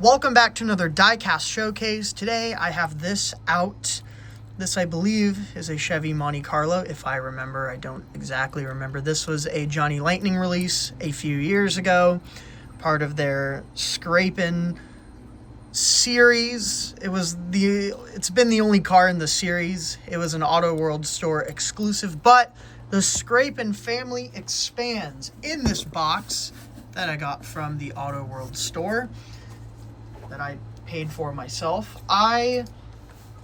Welcome back to another diecast showcase. Today I have this out. This, I believe, is a Chevy Monte Carlo, if I remember. I don't exactly remember. This was a Johnny Lightning release a few years ago, part of their Scrapin' series. It's been the only car in the series. It was an Auto World store exclusive, but the Scrapin' family expands in this box that I got from the Auto World store that I paid for myself. I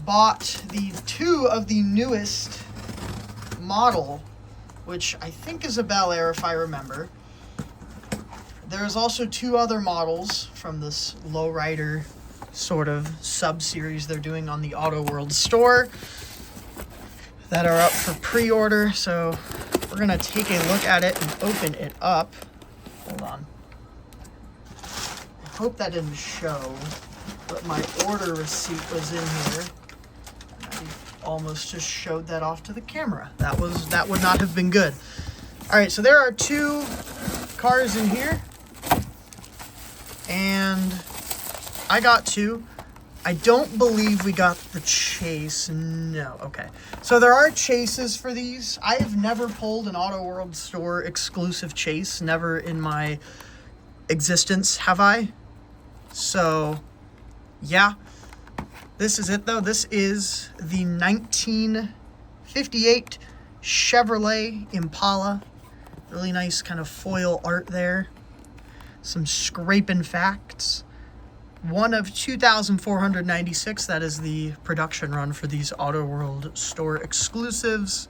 bought two of the newest model, which I think is a Bel Air if I remember. There's also two other models from this Lowrider sort of sub-series they're doing on the Auto World store that are up for pre-order. So we're gonna take a look at it and open it up. Hold on. I hope that didn't show, but my order receipt was in here. I almost just showed that off to the camera. That would not have been good. All right, so there are two cars in here, and I got two. I don't believe we got the chase. No, okay. So there are chases for these. I have never pulled an Auto World store exclusive chase. Never in my existence have I. So, yeah. This is it, though. This is the 1958 Chevrolet Impala. Really nice kind of foil art there. Some Scrapin' facts. One of 2,496. That is the production run for these Auto World store exclusives.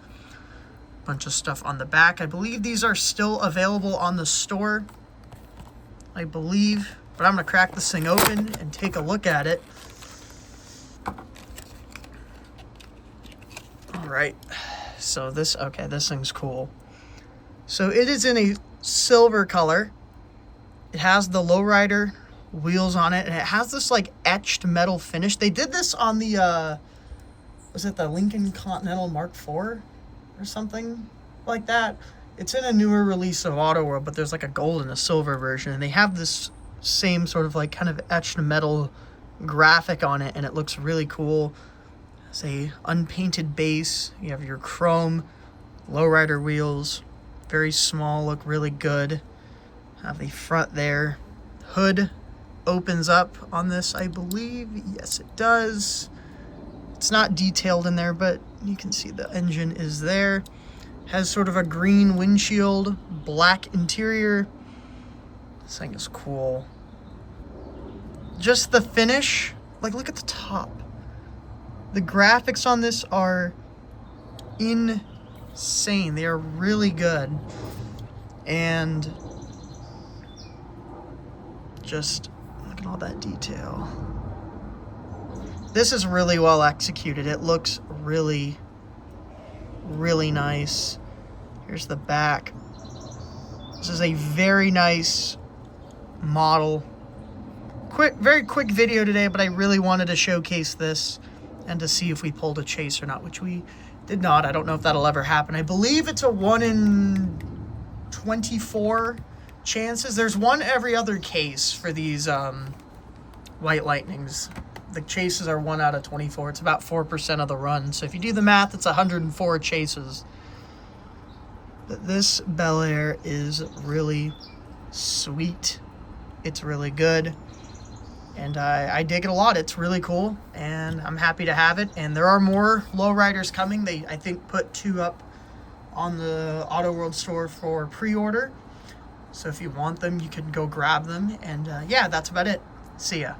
Bunch of stuff on the back. I believe these are still available on the store. I believe. But I'm going to crack this thing open and take a look at it. Alright. So this thing's cool. So it is in a silver color. It has the Lowrider wheels on it, and it has this like etched metal finish. They did this on the was it the Lincoln Continental Mark IV or something like that? It's in a newer release of Auto World, but there's like a gold and a silver version, and they have this same sort of like kind of etched metal graphic on it, and it looks really cool. It's a unpainted base. You have your chrome Lowrider wheels, very small, look really good. Have the front there. Hood opens up on this, I believe. Yes, it does. It's not detailed in there, but you can see the engine is there. Has sort of a green windshield, black interior. This thing is cool. Just the finish, like look at the top. The graphics on this are insane. They are really good. And just look at all that detail. This is really well executed. It looks really, really nice. Here's the back. This is a very nice model. Very quick video today, but I really wanted to showcase this and to see if we pulled a chase or not, which we did not. I don't know if that'll ever happen. I believe it's a 1 in 24 chances. There's one every other case for these White Lightnings. The chases are 1 out of 24. It's about 4% of the run. So if you do the math, it's 104 chases. But this Bel Air is really sweet. It's really good. And I dig it a lot. It's really cool, and I'm happy to have it. And there are more Lowriders coming. They, I think, put 2 up on the Auto World store for pre-order. So if you want them, you can go grab them. And yeah, that's about it. See ya.